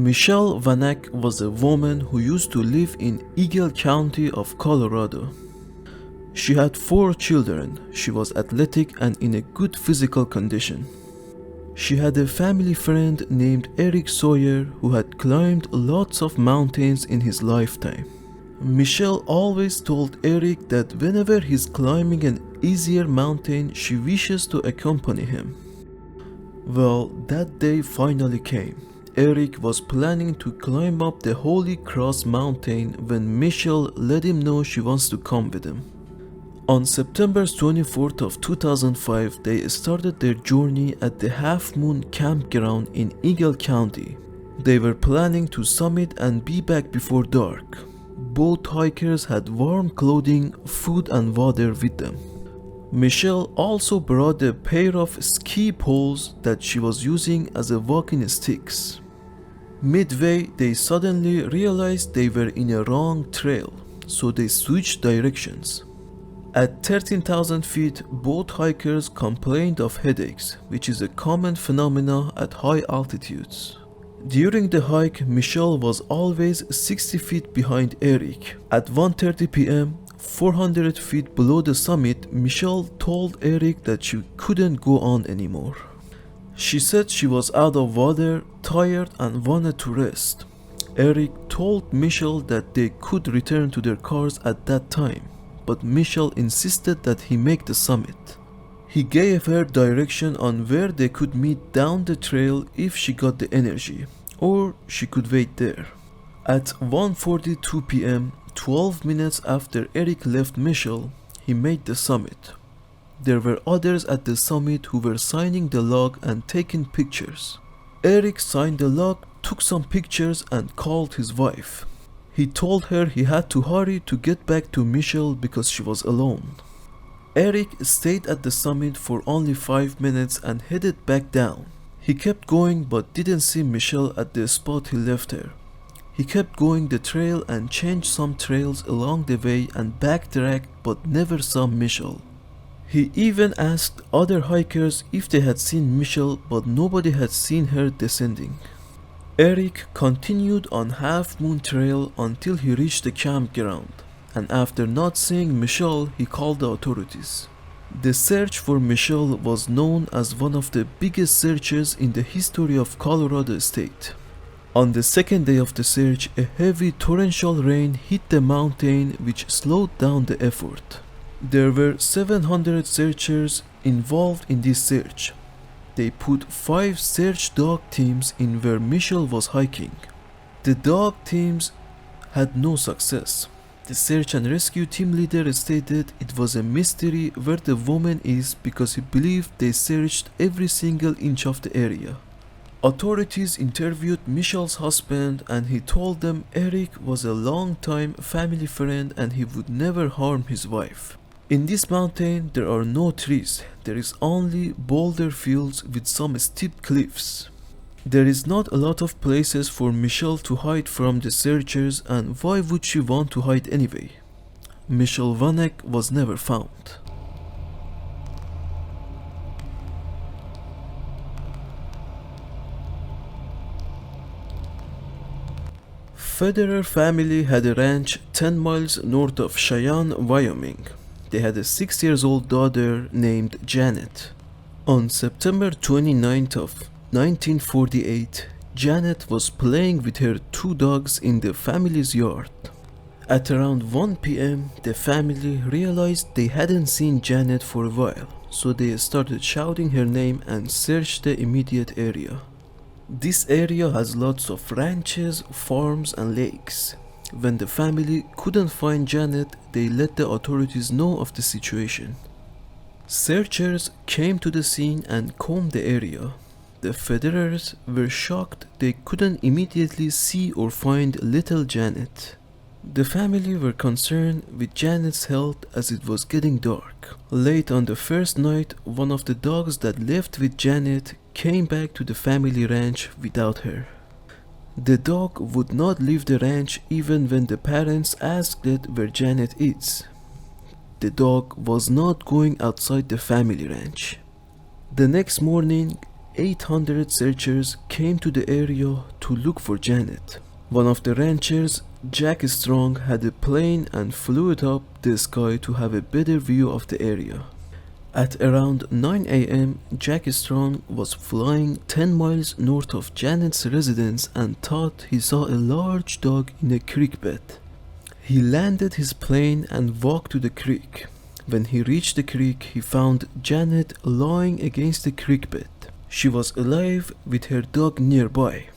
Michelle Vanek was a woman who used to live in Eagle County of Colorado. She had 4 children. She was athletic and in a good physical condition. She had a family friend named Eric Sawyer who had climbed lots of mountains in his lifetime. Michelle always told Eric that whenever he's climbing an easier mountain, she wishes to accompany him. Well, that day finally came. Eric was planning to climb up the Holy Cross mountain when Michelle let him know she wants to come with him. On September 24th of 2005, they started their journey at the Half Moon campground in Eagle County. They were planning to summit and be back before dark. Both hikers had warm clothing, food and water with them. Michelle also brought a pair of ski poles that she was using as a walking sticks. Midway, they suddenly realized they were in a wrong trail, so they switched directions. At 13,000 feet, both hikers complained of headaches, which is a common phenomenon at high altitudes. During the hike, Michelle was always 60 feet behind Eric. At 1:30 p.m., 400 feet below the summit, Michelle told Eric that she couldn't go on anymore. She said she was out of water, tired and wanted to rest. Eric told Michelle that they could return to their cars at that time, but Michelle insisted that he make the summit. He gave her direction on where they could meet down the trail if she got the energy, or she could wait there. At 1:42 p.m., 12 minutes after Eric left Michelle, he made the summit. There were others at the summit who were signing the log and taking pictures. Eric signed the log, took some pictures and called his wife. He told her he had to hurry to get back to Michelle because she was alone. Eric stayed at the summit for only 5 minutes and headed back down. He kept going but didn't see Michelle at the spot he left her. He kept going the trail and changed some trails along the way and backtracked but never saw Michelle. He even asked other hikers if they had seen Michelle, but nobody had seen her descending. Eric continued on Half Moon Trail until he reached the campground, and after not seeing Michelle, he called the authorities. The search for Michelle was known as one of the biggest searches in the history of Colorado State. On the second day of the search, a heavy torrential rain hit the mountain, which slowed down the effort. There were 700 searchers involved in this search. They put 5 search dog teams in where Michelle was hiking. The dog teams had no success. The search and rescue team leader stated it was a mystery where the woman is because he believed they searched every single inch of the area. Authorities interviewed Michelle's husband and he told them Eric was a long-time family friend and he would never harm his wife. In this mountain there are no trees, there is only boulder fields with some steep cliffs. There is not a lot of places for Michelle to hide from the searchers, and why would she want to hide anyway? Michelle Vanek was never found. Federer family had a ranch 10 miles north of Cheyenne, Wyoming. They had a 6-year-old daughter named Janet. On September 29th of 1948, Janet was playing with her 2 dogs in the family's yard. At around 1 p.m., the family realized they hadn't seen Janet for a while, so they started shouting her name and searched the immediate area. This area has lots of ranches, farms and lakes. When the family couldn't find Janet, they let the authorities know of the situation. Searchers came to the scene and combed the area. The Federers were shocked they couldn't immediately see or find little Janet. The family were concerned with Janet's health as it was getting dark. Late on the first night, one of the dogs that left with Janet came back to the family ranch without her. The dog would not leave the ranch even when the parents asked it where Janet is. The dog was not going outside the family ranch. The next morning, 800 searchers came to the area to look for Janet. One of the ranchers, Jack Strong, had a plane and flew it up the sky to have a better view of the area. At around 9 a.m., Jack Strong was flying 10 miles north of Janet's residence and thought he saw a large dog in a creek bed. He landed his plane and walked to the creek. When he reached the creek, he found Janet lying against the creek bed. She was alive with her dog nearby.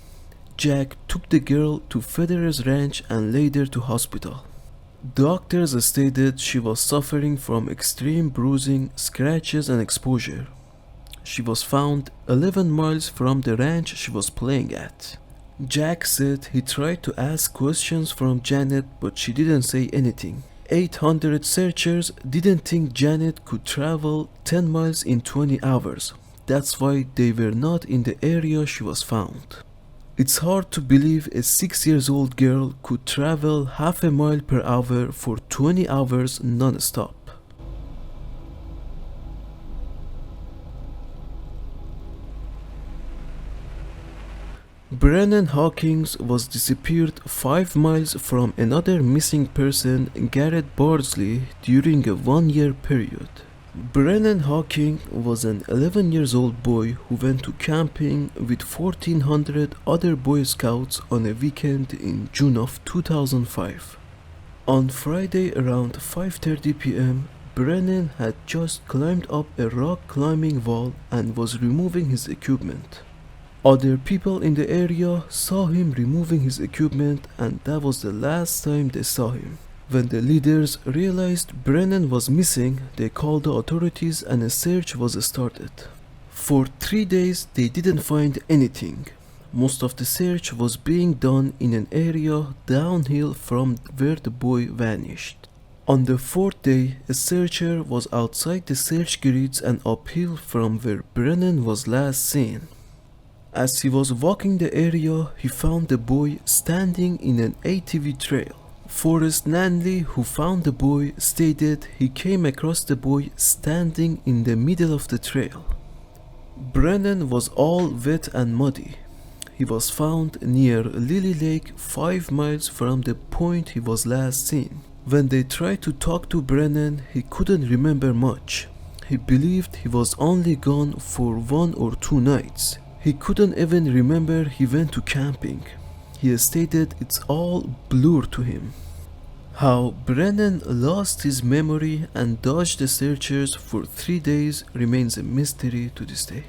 Jack took the girl to Federer's ranch and later to hospital. Doctors stated she was suffering from extreme bruising, scratches and exposure. She was found 11 miles from the ranch she was playing at. Jack said he tried to ask questions from Janet, but she didn't say anything. 800 searchers didn't think Janet could travel 10 miles in 20 hours. That's why they were not in the area she was found. It's hard to believe a 6-year-old girl could travel half a mile per hour for 20 hours non-stop. Brennan Hawkins was disappeared 5 miles from another missing person, Garrett Bardsley, during a 1-year period. Brennan Hawkins was an 11-year-old boy who went to camping with 1,400 other Boy Scouts on a weekend in June of 2005. On Friday around 5:30 p.m., Brennan had just climbed up a rock climbing wall and was removing his equipment. Other people in the area saw him removing his equipment, and that was the last time they saw him. When the leaders realized Brennan was missing, they called the authorities and a search was started. For 3 days they didn't find anything. Most of the search was being done in an area downhill from where the boy vanished. On the 4th day, a searcher was outside the search grids and uphill from where Brennan was last seen. As he was walking the area, he found the boy standing in an ATV trail. Forrest Nanley, who found the boy, stated he came across the boy standing in the middle of the trail. Brennan was all wet and muddy. He was found near Lily Lake 5 miles from the point he was last seen. When they tried to talk to Brennan, he couldn't remember much. He believed he was only gone for 1 or 2 nights. He couldn't even remember he went to camping. He stated it's all blur to him. How Brennan lost his memory and dodged the searchers for 3 days remains a mystery to this day.